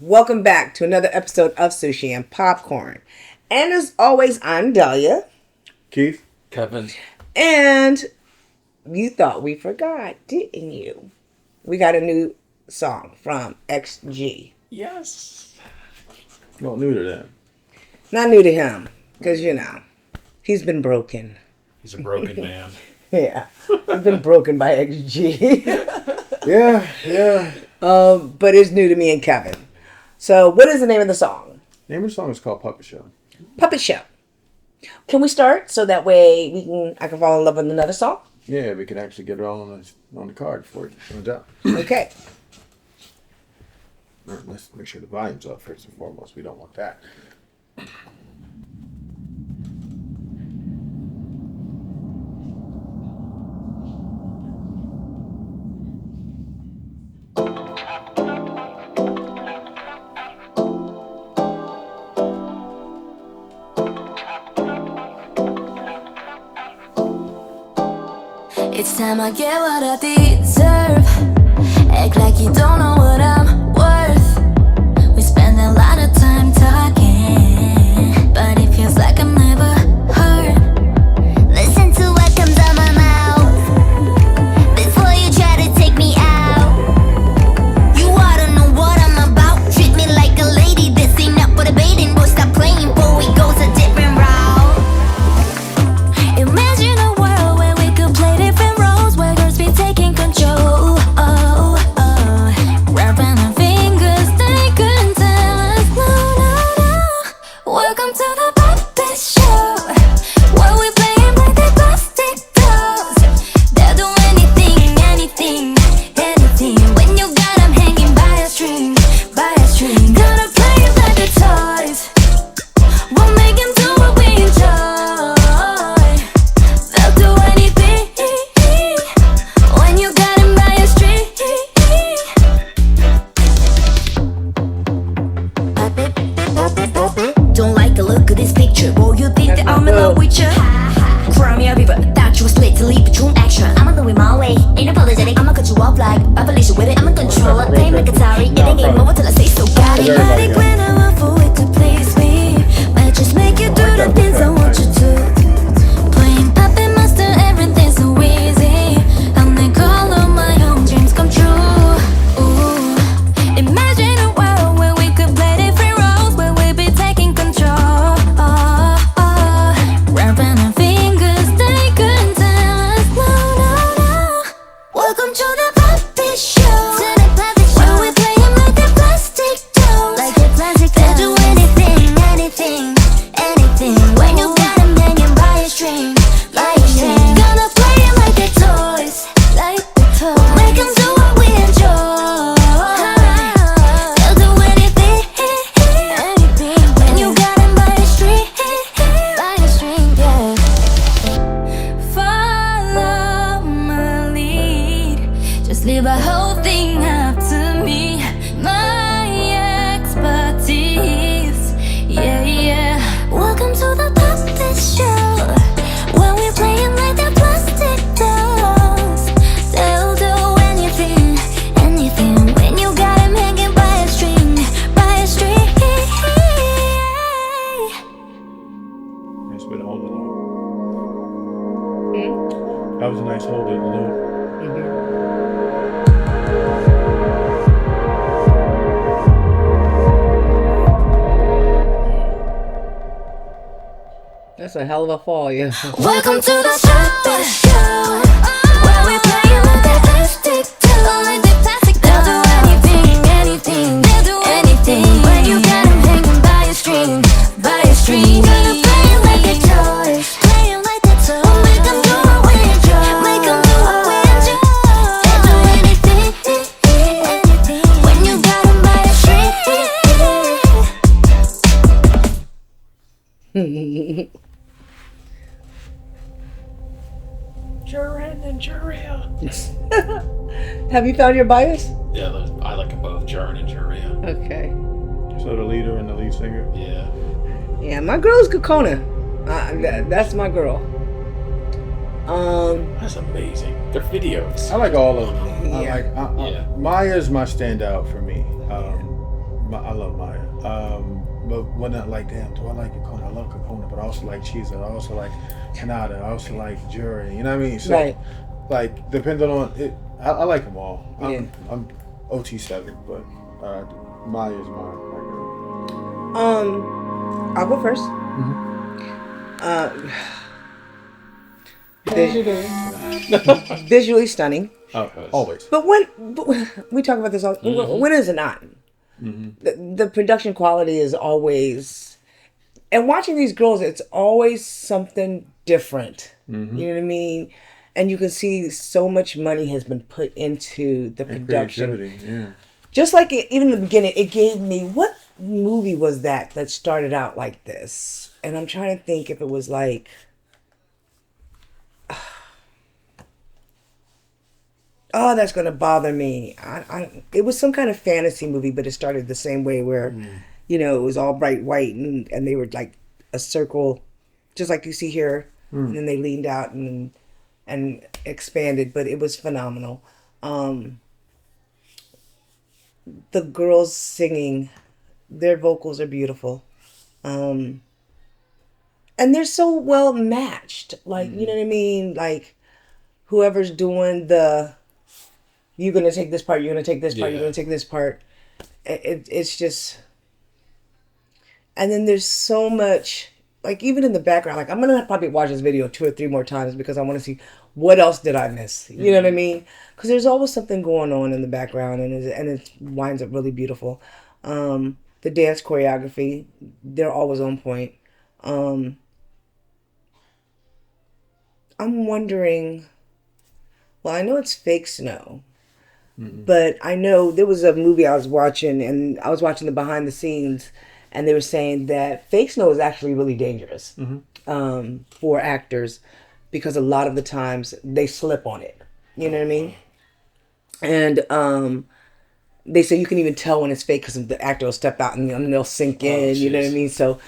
Welcome back to another episode of Sushi and Popcorn. And as always, I'm Dahlia. Keith. Kevin. And you thought we forgot, didn't you? We got a new song from XG. Yes. Well, new to them. Not new to him, because, he's been broken. He's a broken man. Yeah, he's been broken by XG. Yeah. But it's new to me and Kevin. So what is the name of the song? The name of the song is called Puppet Show. Puppet Show. Can we start so that way I can fall in love with another song? Yeah, we can actually get it all on the card for it. No doubt. Okay. Let's make sure the volume's up first and foremost. We don't want that. It's time I get what I deserve. Act like you don't know what I'm worth. We spend a lot of time talking, but it feels like I'm never heard. Listen to what comes out my mouth before you try to take me out. You ought to know what I'm about. Treat me like a lady. This ain't up for debating. Boy, stop playing before we go a different route. Imagine a world where we could play different roles, where girls be taking control. Wrapping our fingers, they couldn't tell us no. Welcome to the puppet show, where we play 'em like they plastic dolls. They'll do anything, anything, anything. When you got 'em hanging by a string, by a string. Gonna play 'em like the toys. We'll make 'em do what we enjoy. They'll do anything when you got 'em by a string. Don't like the look of this picture. Boy, you think that I'm in love with you? Cry me a river, thought you was split to leave a true action. I'ma do it my way, ain't apologetic. I'ma cut you off like Revelation with it. I'm in control, I play like Atari. It ain't game over till I say so. Got it, when I want for it to please me. Might just make you do the things I want you to. Playing puppet master, everything's so easy. I'll make all of my own dreams come true. Ooh. Imagine a world where we could play different roles, where we be taking control. Wrapping our fingers, they couldn't tell us no. Welcome to the puppet show, where we play 'em like they're plastic dolls. They'll do anything, anything, anything. When you got 'em hanging by a string, by a string. Gonna play 'em like they're toys, like the toys. Make 'em do what we enjoy. They'll do anything, anything. When you got 'em by a string, yeah. Follow my lead. Just leave a whole thing up to me. My expertise, yeah. Welcome to the puppet show, where we play 'em like they're plastic dolls. They'll do anything, anything. When you got 'em hanging by a string, by a string. Nice bit of hold it note. That was a nice hold it note. That's a hell of a fall, yeah. Welcome to the puppet show, where we play 'em like they're plastic dolls. They'll do anything, anything, they'll do anything. When you got 'em hanging by a string, by a string. Gonna play 'em like they're toys, play 'em like they're toys. Make 'em do what we enjoy, make 'em do what we enjoy. They'll do anything, anything. When you got 'em by a string. Jurin and Juria. Have you found your bias? Yeah, I like them both, Jurin and Juria. Okay. So the leader and the lead singer. Yeah. Yeah, my girl's Kokona. That's my girl. That's amazing. Their videos. I like all of them. Yeah. Maya's my standout for me. I love Maya. But when I like, damn, do I like Kakona? I love Kakona, but I also like Chiza. I also like Kanada. I also like Jury. You know what I mean? So, Right. like, depending on it, I like them all. Yeah. I'm OT7, but Maya's my girl. I'll go 1st. Visually stunning. Oh, always. But we talk about this all, when is it not? The production quality is always, and watching these girls, it's always something different. You know what I mean? And you can see so much money has been put into the production. Creativity, yeah. Just like even in the beginning, it gave me, what movie was that started out like this? And I'm trying to think if it was like, oh, that's going to bother me. It was some kind of fantasy movie, but it started the same way where, it was all bright white and they were like a circle, just like you see here. And then they leaned out and expanded, but it was phenomenal. The girls singing, their vocals are beautiful. And they're so well matched. Like, you know what I mean? Like, whoever's doing you're going to take this part, you're going to take this part, you're going to take this part. It's just... And then there's so much... Like, even in the background, like, I'm going to probably watch this video 2 or 3 more times because I want to see what else did I miss. You know what I mean? Because there's always something going on in the background, and it winds up really beautiful. The dance choreography, they're always on point. I'm wondering... Well, I know it's fake snow. But I know there was a movie I was watching, and I was watching the behind the scenes, and they were saying that fake snow is actually really dangerous for actors because a lot of the times they slip on it. You know what I mean? And they say you can even tell when it's fake because the actor will step out and they'll sink in. You know what I mean? So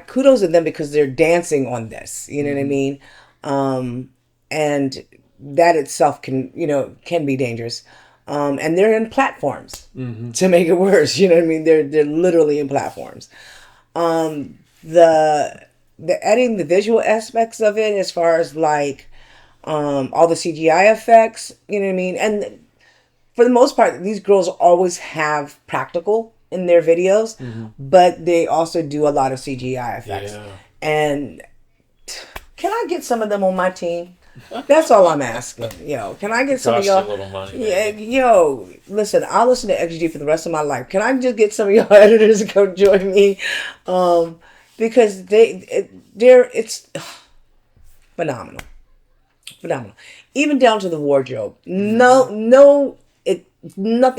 kudos to them because they're dancing on this. You know what I mean? And that itself can be dangerous. And they're in platforms to make it worse. You know what I mean? They're literally in platforms. The editing, the visual aspects of it, as far as like all the CGI effects, you know what I mean? And for the most part, these girls always have practical in their videos, but they also do a lot of CGI effects. Yeah. And can I get some of them on my team? That's all I'm asking. Can I get some of y'all? A little money, yeah, listen, I'll listen to XG for the rest of my life. Can I just get some of y'all editors to come join me? Because it's phenomenal. Phenomenal. Even down to the wardrobe. Nothing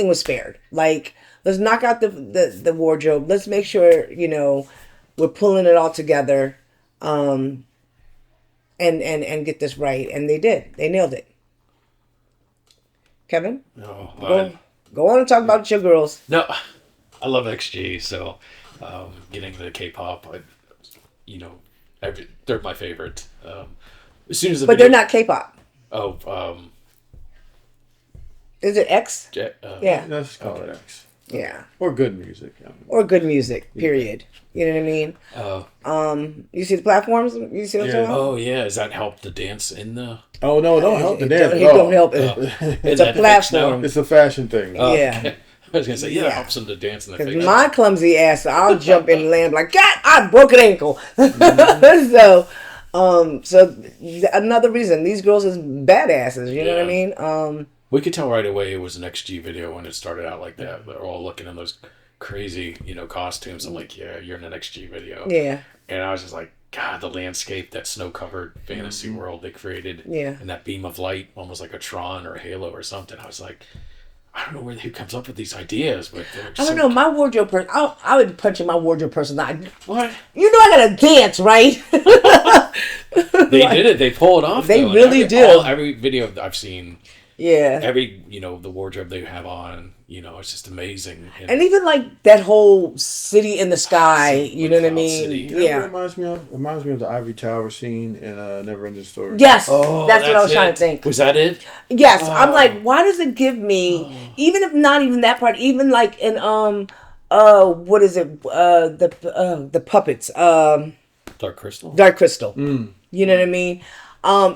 was spared. Like, let's knock out the wardrobe. Let's make sure, we're pulling it all together. And get this right, and they did. They nailed it. Kevin, go on and talk about your girls. No, I love XG. So, getting into K-pop, they're my favorite. As soon as they're not K-pop. Oh, is it X? Yeah, let's call it X. Yeah, or good music. Or good music. Period. You know what I mean? You see the platforms? You see what I'm talking about? Oh yeah, does that help the dance in the? Oh no, don't help the dance. Don't help it. It's a platform. It's a fashion thing. Yeah. Okay. I was gonna say it helps them to dance in the fake. My clumsy ass, I'll jump and land like, God, I broke an ankle. So another reason these girls is badasses. You know what I mean? We could tell right away it was an XG video when it started out like that. They're all looking in those crazy, costumes. I'm like, yeah, you're in an XG video. Yeah. And I was just like, God, the landscape, that snow-covered fantasy world they created. Yeah. And that beam of light, almost like a Tron or a Halo or something. I was like, I don't know where he comes up with these ideas, but they're just I don't know. My wardrobe person, I would punch in my wardrobe person. What? You know I gotta dance, right? They did it. They pull it off. They really do. Every video I've seen, Yeah. Every, the wardrobe they have on, it's just amazing. And even like that whole city in the sky, you know what I Cloud mean? City. You know what it Yeah. reminds me of? It reminds me of the Ivory Tower scene in Neverending Story. Yes, Oh, that's what I was trying to think. Was that it? Yes, I'm like, why does it give me, even if not even that part, even like in what is it? The puppets, Dark Crystal? Dark Crystal. You know what I mean?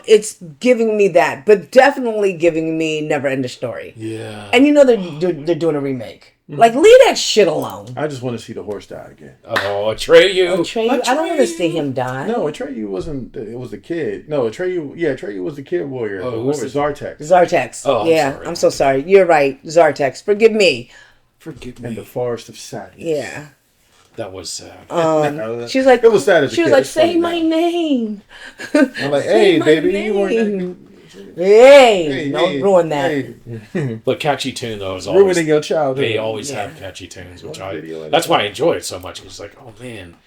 It's giving me that, but definitely giving me Never End the Story. Yeah. And they're doing a remake. Like, leave that shit alone. I just want to see the horse die again. Oh, Atreyu. Atreyu, I don't want to see him die. No, Atreyu wasn't. It was the kid. No, Atreyu was the kid warrior. Oh, the was horse, it? Zartex. Zartex. Oh, I'm yeah, sorry. I'm so sorry. You're right. Zartex. Forgive me. Forgive And me. the Forest of Sadness. Yeah. That was sad. She's like, it was sad as a she was kid. like, It's funny say my now. name. I'm like, Say hey, my baby, you weren't that name. good. Hey, don't ruin that. Hey. But catchy tune, though, is always... Ruining your childhood. They always have catchy tunes, which One video at that's a why I time. enjoy it so much. It's like, oh, man,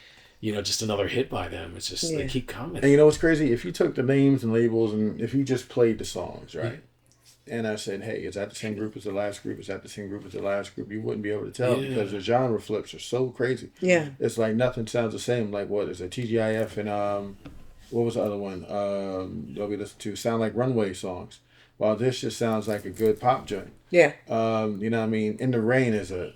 just another hit by them. It's just, they keep coming. And you know what's crazy? If you took the names and labels and if you just played the songs, right? And I said, hey, is that the same group as the last group? Is that the same group as the last group? You wouldn't be able to tell because the genre flips are so crazy. Yeah. It's like nothing sounds the same. Like what is it? TGIF and what was the other one? That we listened to sound like runway songs. While this just sounds like a good pop joint. Yeah. You know what I mean? In the Rain is a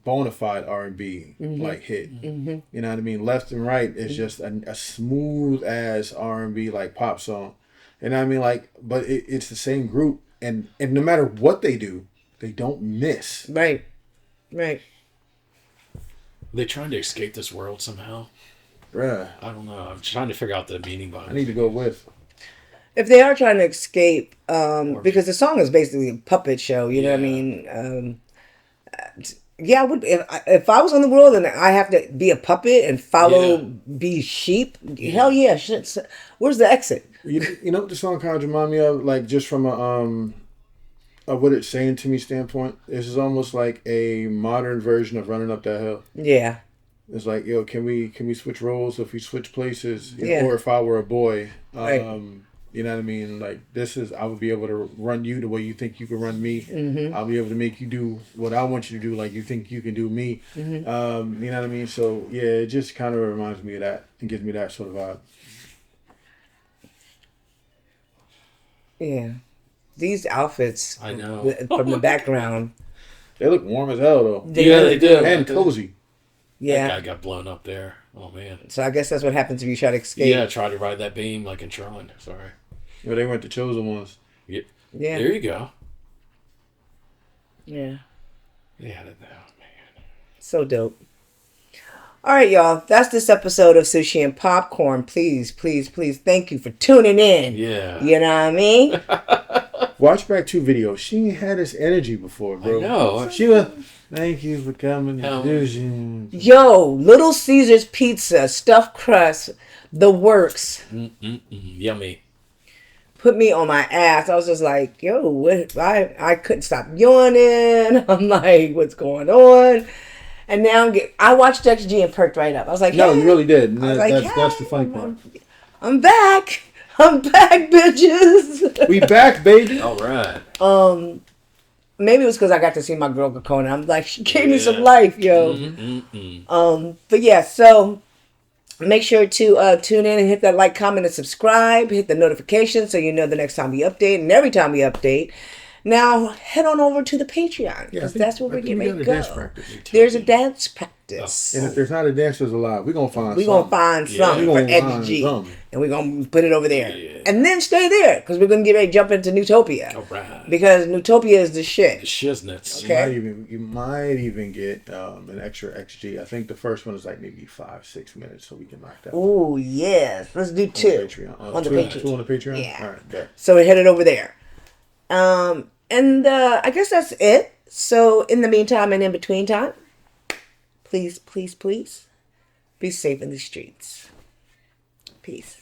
bona fide R&B like hit. You know what I mean? Left and Right is just a smooth ass R&B like pop song. You know what I mean? Like, but it's the same group, and no matter what they do, they don't miss. Right. Right. They're trying to escape this world somehow. Bruh, I don't know. I'm trying to figure out the meaning behind I it. need to go with. If they are trying to escape, because the song is basically a puppet show, you know what I mean? Yeah, I would. If I was on the world and I have to be a puppet and follow, be sheep, hell yeah. Shit. Where's the exit? You know what the song kind of remind me of? Like just from of what it's saying to me standpoint. This is almost like a modern version of Running Up That Hill. Yeah. It's like, yo, can we switch roles if we switch places? Yeah. Or if I were a boy, Right. you know what I mean? Like I would be able to run you the way you think you can run me. I'll be able to make you do what I want you to do, like you think you can do me. You know what I mean? So yeah, it just kind of reminds me of that and gives me that sort of vibe. Yeah. These outfits I know. from the background. They look warm as hell though, Yeah, they do. and cozy. That Yeah. guy got blown up there. Oh, man. So I guess that's what happens if you try to escape. Yeah, try to ride that beam like in Tron. Sorry. But they weren't the chosen ones. Yeah. Yeah. There you go. Yeah. Yeah, man. So dope. All right, y'all. That's this episode of Sushi and Popcorn. Please, please, please, thank you for tuning in. Yeah. You know what I mean? Watch back 2 videos. She ain't had this energy before, bro. I know. She was. Thank you for coming. Hell. Yo, Little Caesars pizza, stuffed crust, the works. Yummy. Put me on my ass. I was just like, yo, what? I couldn't stop yawning. I'm like, what's going on? And now I watched XG and perked right up. I was like, No, hey. you really did. And I was that's the funny part. I'm back. I'm back, bitches. We back, baby. All right. Maybe it was because I got to see my girl Kakona. I'm like, she gave me some life, yo. But yeah, so make sure to tune in and hit that like, comment, and subscribe. Hit the notification so you know the next time we update and every time we update. Now head on over to the Patreon because that's where we're getting ready to go. Dance practice. There's a dance practice. And if there's not a dance, there's a lot. We're going to find We're something. going to find something We for gonna find XG. something. And we're going to put it over there. Yeah. And then stay there because we're going to get ready to jump into Newtopia. All right. Because Newtopia is the shit. Shiznits. Okay. You might even get an extra XG. I think the first one is like maybe 5-6 minutes, so we can knock that. Ooh, yes. Let's do On the 2. Patreon. On the two, Patreon. 2 on the Patreon? Yeah. All right, bet. So we're headed over there. And I guess that's it. So in the meantime and in between time, please, please, please be safe in the streets. Peace.